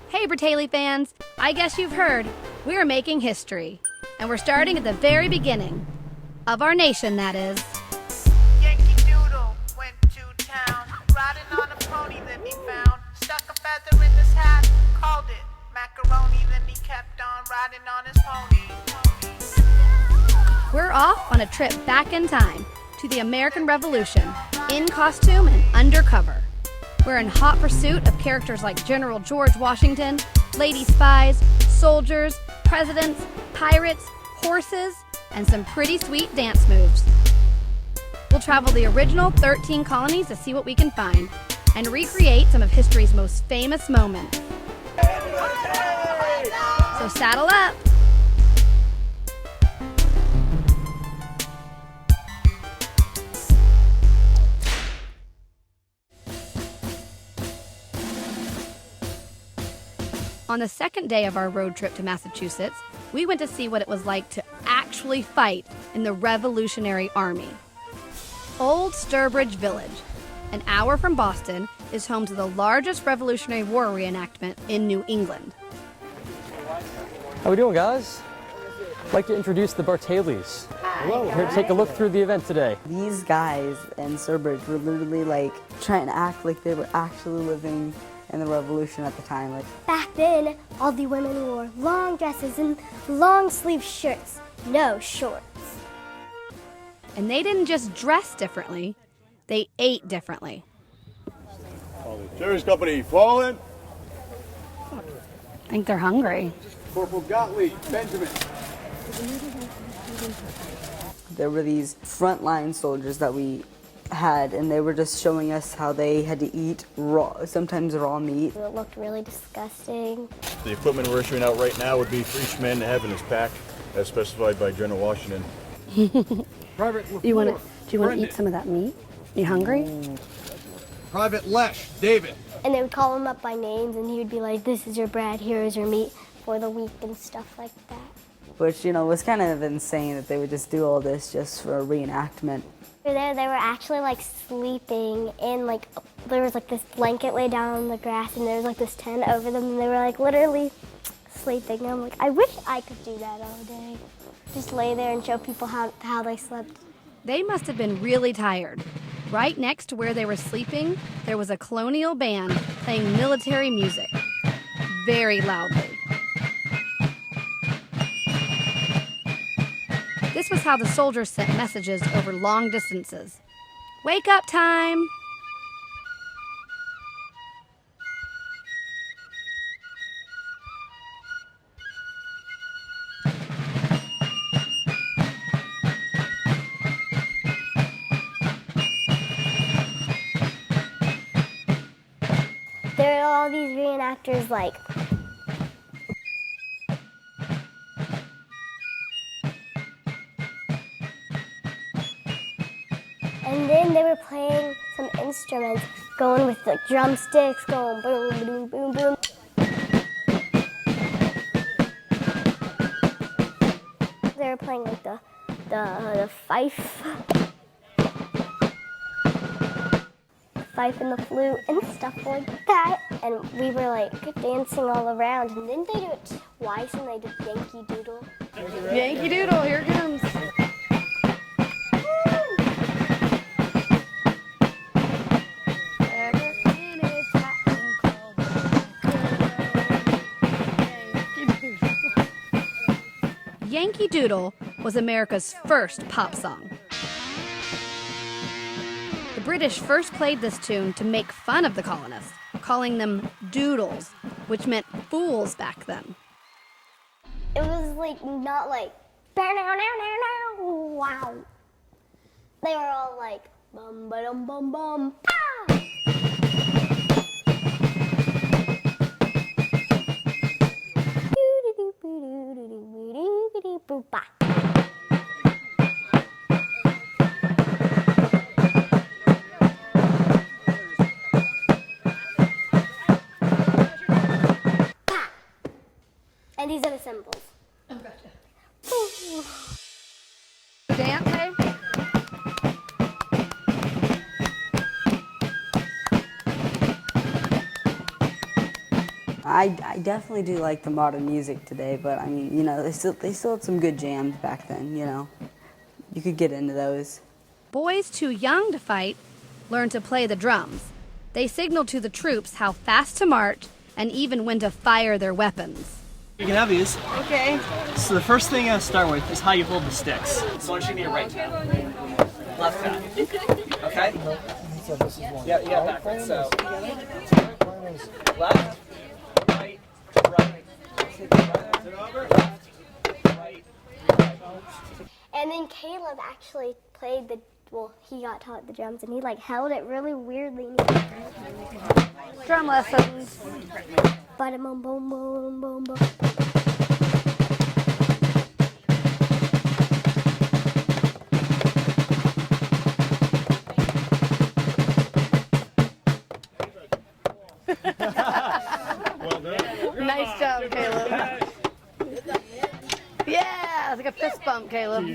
Hey Bratayley fans, I guess you've heard, we're making history. And we're starting at the very beginning. Of our nation, that is. Yankee Doodle went to town, riding on a pony that he found. Stuck a feather in his hat, called it macaroni, then he kept on riding on his pony. We're off on a trip back in time to the American Revolution, in costume and undercover. We're in hot pursuit of characters like General George Washington, lady spies, soldiers, presidents, pirates, horses, and some pretty sweet dance moves. We'll travel the original 13 colonies to see what we can find and recreate some of history's most famous moments. So saddle up. On the second day of our road trip to Massachusetts, we went to see what it was like to actually fight in the Revolutionary Army. Old Sturbridge Village, an hour from Boston, is home to the largest Revolutionary War reenactment in New England. How we doing, guys? I'd like to introduce the Bratayleys. Hello. We're here to take a look through the event today. These guys in Sturbridge were literally like trying to act like they were actually living in the Revolution at the time. Back then, all the women wore long dresses and long sleeve shirts, no shorts. And they didn't just dress differently, they ate differently. Cherry's Company, fallen. I think they're hungry. Corporal Gottlieb, Benjamin. There were these frontline soldiers that we had, and they were just showing us how they had to eat raw, sometimes raw meat. It looked really disgusting. The equipment we're issuing out right now would be for each man to have in his pack, as specified by General Washington. Do you want to eat some of that meat? You hungry? Private Lesh, David. And they would call him up by names, and he would be like, "This is your bread, here is your meat for the week," and stuff like that. Which, you know, was kind of insane that they would just do all this just for a reenactment. There, they were actually like sleeping in like, there was like this blanket laid down on the grass, and there was like this tent over them, and they were like literally sleeping. And I'm like, I wish I could do that all day. Just lay there and show people how they slept. They must have been really tired. Right next to where they were sleeping, there was a colonial band playing military music, very loudly. This was how the soldiers sent messages over long distances. Wake up time! There are all these reenactors like, and then they were playing some instruments, going with the drumsticks, going boom, boom, boom, boom. They were playing like the fife. Fife and the flute and stuff like that. And we were like dancing all around. And then they do it twice and they did Yankee Doodle. Yankee Doodle, here it comes. Yankee Doodle was America's first pop song. The British first played this tune to make fun of the colonists, calling them doodles, which meant fools back then. It was like not like wow. They were all like bum ba dum bum bum pow. And these are the symbols. Oh, gotcha. Dance, hey? I definitely do like the modern music today, but I mean, you know, they still had some good jams back then, you know. You could get into those. Boys too young to fight learn to play the drums. They signal to the troops how fast to march and even when to fire their weapons. You can have these. Okay. So the first thing I start with is how you hold the sticks. So I want you to need your right hand. Left hand. Okay? Yeah, backwards. So left, right, right. Left, right, right. And then Caleb actually played he got taught the drums and he like held it really weirdly. Drum lessons. Bada boom boom boom boom boom. Nice job, Caleb. Yeah, it's like a fist bump, Caleb.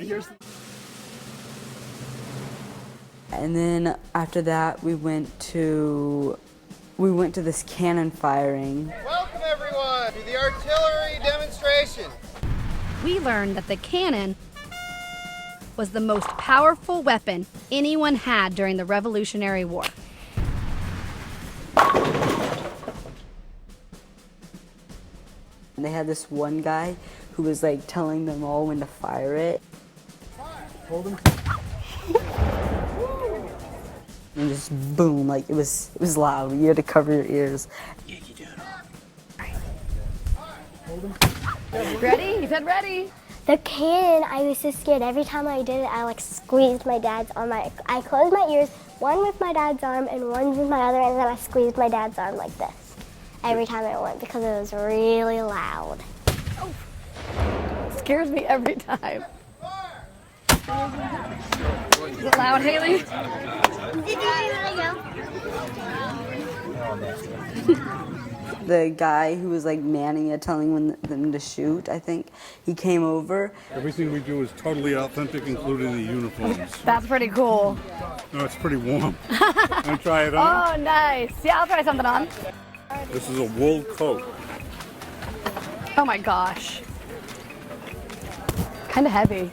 And then after that, we went to this cannon firing. Welcome everyone to the artillery demonstration. We learned that the cannon was the most powerful weapon anyone had during the Revolutionary War. And they had this one guy who was like telling them all when to fire it. Hold them. And just boom, like it was loud. You had to cover your ears. Yeah, you do it all. Ready? You said ready. The cannon, I was so scared. Every time I did it, I like squeezed my dad's arm. I closed my ears, one with my dad's arm and one with my other, and then I squeezed my dad's arm like this every time I went because it was really loud. Oh. Scares me every time. Is it loud, Hayley? The guy who was like manning it, telling them to shoot, I think, he came over. Everything we do is totally authentic, including the uniforms. That's pretty cool. No, it's pretty warm. Want to try it on? Oh, nice. Yeah, I'll try something on. This is a wool coat. Oh my gosh. Kind of heavy.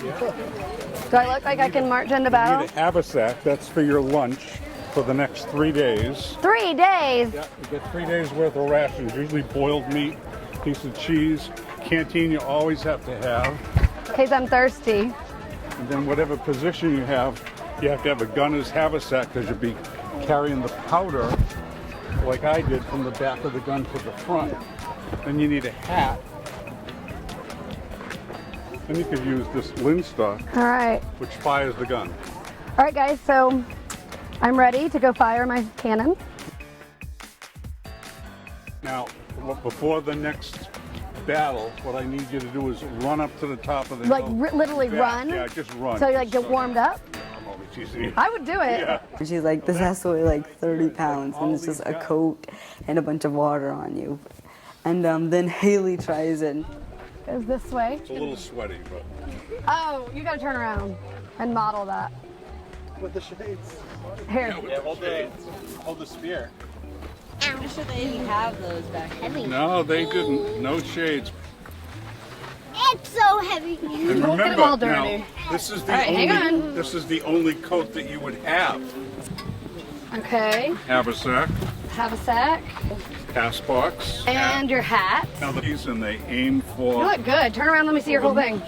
Do I look like I can march into You battle? need a haversack. That's for your lunch for the next 3 days. 3 days? Yeah, you get 3 days worth of rations, usually boiled meat, piece of cheese. Canteen you always have to have. In case I'm thirsty. And then whatever position you have to have a gunner's haversack because you'll be carrying the powder like I did from the back of the gun to the front. Then you need a hat. Then you could use this linstock, All right. which fires the gun. All right, guys, so I'm ready to go fire my cannon. Now, before the next battle, what I need you to do is run up to the top of the Like hill. literally run? Yeah, just run. So you like get warmed up? I'm always teasing you. I would do it. Yeah. And she's like, this has to weigh like 30 pounds, and it's just a coat and a bunch of water on you. And then Hayley tries it. Is this way? It's a little sweaty, but Oh, you gotta turn around and model that. With the shades. Here. Yeah, hold the spear. I'm sure they didn't have those back then. no, they didn't. No shades. It's so heavy. And Won't get remember, them all now, dirty. this is the All right, hang on. this is the only coat that you would have. Okay. Haversack, Have a sack. pass box, And your hat. Now these and they aim for. You look good. Turn around, let me see your whole thing.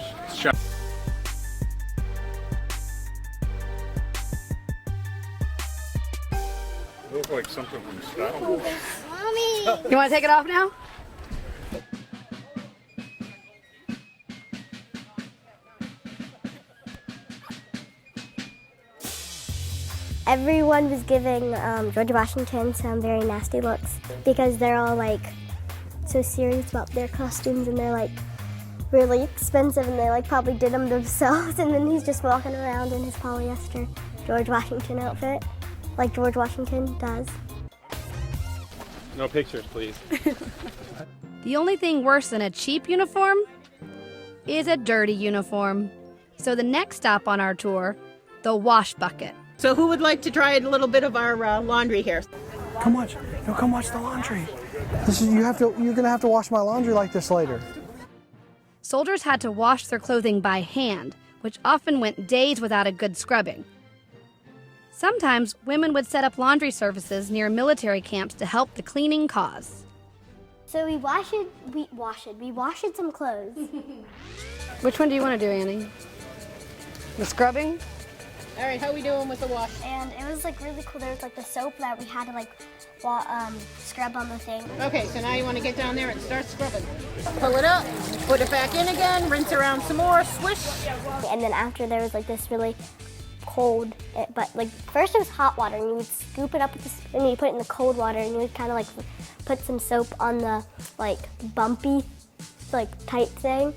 You look like something from Star Wars. Mommy. You wanna take it off now? Everyone was giving George Washington some very nasty looks because they're all like so serious about their costumes and they're like really expensive and they like probably did them themselves and then he's just walking around in his polyester George Washington outfit like George Washington does. No pictures, please. The only thing worse than a cheap uniform is a dirty uniform. So the next stop on our tour, the wash bucket. So who would like to try a little bit of our laundry here? Come watch. Come watch the laundry. You're gonna have to wash my laundry like this later. Soldiers had to wash their clothing by hand, which often went days without a good scrubbing. Sometimes women would set up laundry services near military camps to help the cleaning cause. So we washed some clothes. Which one do you want to do, Annie? The scrubbing? All right, how are we doing with the wash? And it was like really cool. There was like the soap that we had to like scrub on the thing. Okay, so now you want to get down there and start scrubbing. Pull it up, put it back in again, rinse around some more, swish. And then after there was like this really cold, but like first it was hot water, and you would scoop it up with the spoon and you put it in the cold water, and you would kind of like put some soap on the like bumpy, like tight thing.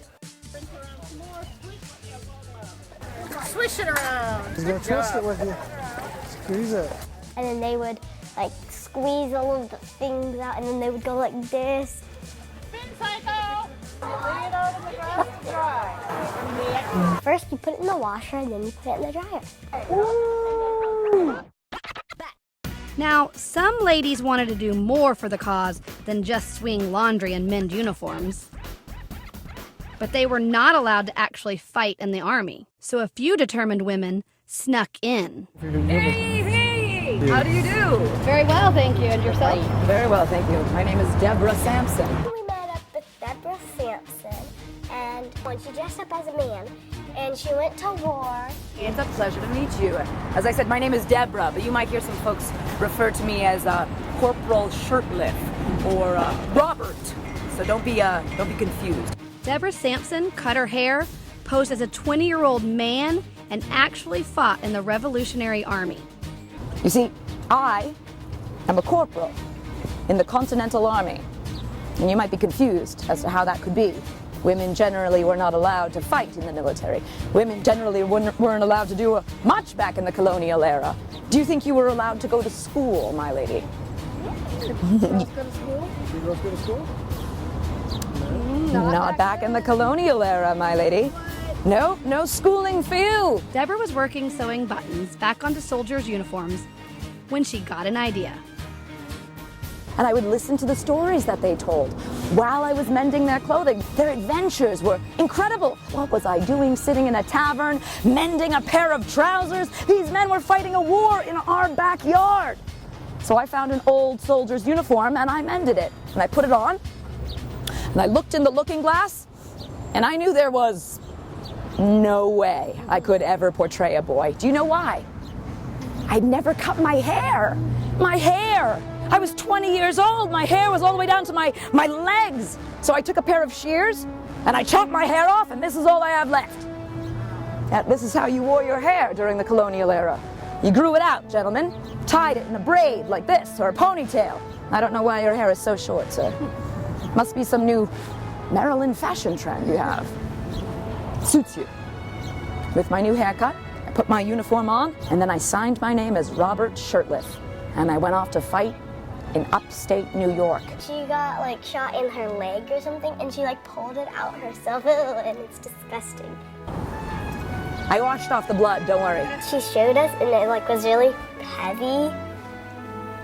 Swish it around. You're gonna twist it with you. Squeeze it. And then they would like squeeze all of the things out, and then they would go like this. Spin cycle. Bring it over the grass to dry. First you put it in the washer, and then you put it in the dryer. Now, some ladies wanted to do more for the cause than just swing laundry and mend uniforms. But they were not allowed to actually fight in the army. So a few determined women snuck in. Hey! How do you do? Very well, thank you. And yourself? Very well, thank you. My name is Deborah Sampson. We met up with Deborah Sampson, and when she dressed up as a man, and she went to war. It's a pleasure to meet you. As I said, my name is Deborah, but you might hear some folks refer to me as Corporal Shirtlift or Robert. So don't be confused. Deborah Sampson cut her hair, posed as a 20-year-old man, and actually fought in the Revolutionary Army. You see, I am a corporal in the Continental Army, and you might be confused as to how that could be. Women generally were not allowed to fight in the military. Women generally weren't allowed to do much back in the colonial era. Do you think you were allowed to go to school, my lady? Girls go to school? Do girls go to school? Not back in the colonial era, my lady. Nope, no schooling for you. Deborah was working sewing buttons back onto soldiers' uniforms when she got an idea. And I would listen to the stories that they told while I was mending their clothing. Their adventures were incredible. What was I doing sitting in a tavern, mending a pair of trousers? These men were fighting a war in our backyard. So I found an old soldier's uniform and I mended it. And I put it on, and I looked in the looking glass, and I knew there was no way I could ever portray a boy. Do you know why? I'd never cut my hair. My hair! I was 20 years old. My hair was all the way down to my legs. So I took a pair of shears and I chopped my hair off, and this is all I have left. This is how you wore your hair during the colonial era. You grew it out, gentlemen. Tied it in a braid like this, or a ponytail. I don't know why your hair is so short, sir. Must be some new Maryland fashion trend you have. Suits you. With my new haircut, I put my uniform on, and then I signed my name as Robert Shirtlift. And I went off to fight in upstate New York. She got like shot in her leg or something, and she like pulled it out herself, and it's disgusting. I washed off the blood, don't worry. She showed us, and it like was really heavy,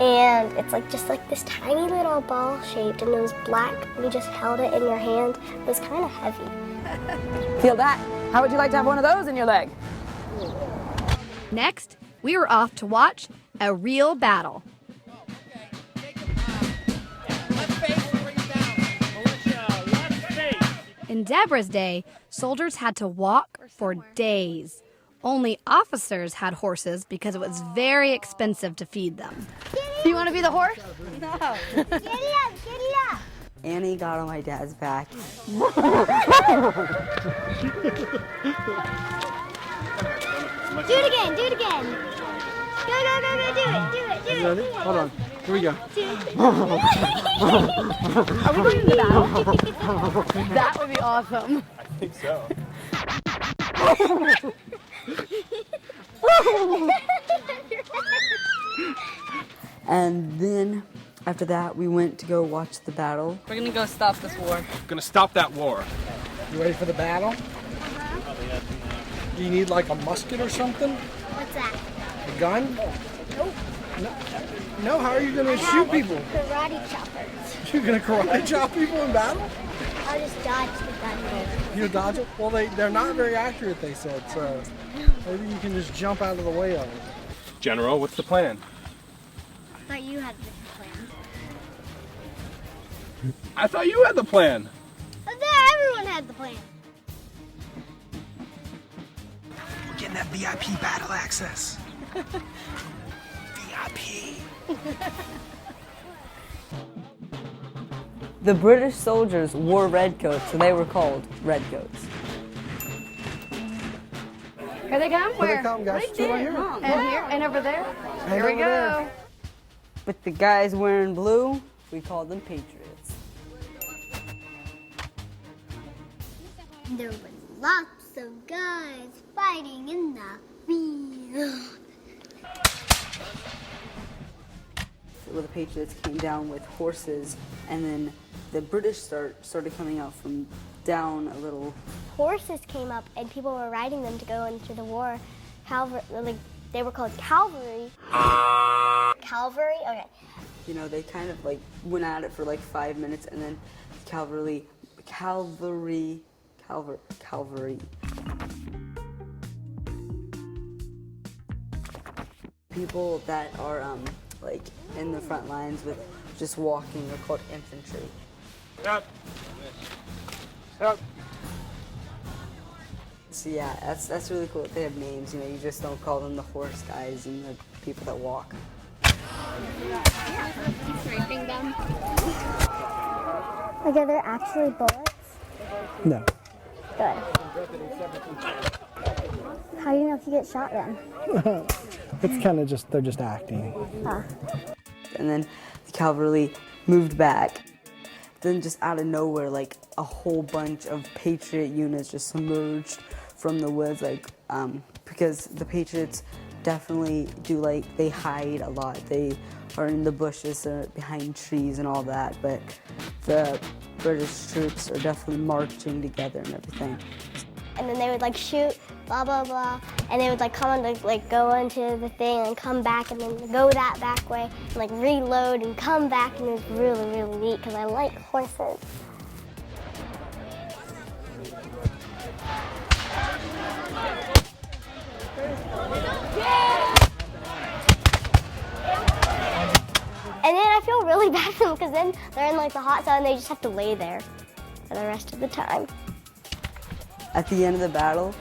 and it's like just like this tiny little ball shaped, and it was black, and you just held it in your hand. It was kind of heavy. Feel that? How would you like to have one of those in your leg? Next, we were off to watch a real battle. In Deborah's day, soldiers had to walk for days. Only officers had horses because it was very expensive to feed them. Do you want to be the horse? No. Giddy up! Annie got on my dad's back. Do it again. Go, do it. Ready? Hold on. Here we go. Are we going to the battle? That would be awesome. I think so. And then after that, we went to go watch the battle. We're gonna go stop this war. Gonna stop that war. You ready for the battle? Do you need like a musket or something? What's that? A gun? Nope. No. No, how are you going to shoot people? Karate choppers. You're going to karate chop people in battle? I'll just dodge the gun. You dodge it? Well, they're not very accurate, they said, so maybe you can just jump out of the way of it. General, what's the plan? I thought you had a different plan. I thought you had the plan. I thought everyone had the plan. We're getting that VIP battle access. VIP. The British soldiers wore red coats, so they were called redcoats. Here they come. Here they come, guys. Right Two right there. here. And here, and over there. And Here we over go. there. But the guys wearing blue, we called them patriots. There were lots of guys fighting in the field. Well, the patriots came down with horses, and then the British started coming out from down a little. Horses came up and people were riding them to go into the war. They were called cavalry. Cavalry? Okay. You know, they kind of like went at it for like 5 minutes, and then cavalry. People that are like in the front lines with just walking are called infantry. Stop. Stop. So yeah, that's really cool that they have names. You know, you just don't call them the horse guys and the people that walk. Raping them. Like, are there actually bullets? No. Good. How do you know if you get shot then? It's kind of just, they're just acting. And then the cavalry moved back. Then just out of nowhere, like a whole bunch of Patriot units just emerged from the woods, like, because the Patriots definitely do, like, they hide a lot. They are in the bushes, behind trees and all that, but the British troops are definitely marching together and everything. And then they would like shoot, blah, blah, blah, and they would like come and like go into the thing and come back and then go that back way and like reload and come back, and it was really, really neat because I like horses. And then I feel really bad for them because then they're in like the hot sun and they just have to lay there for the rest of the time. At the end of the battle,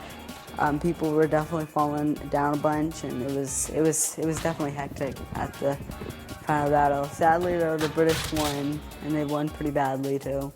people were definitely falling down a bunch, and it was definitely hectic at the final battle. Sadly, though, the British won, and they won pretty badly too.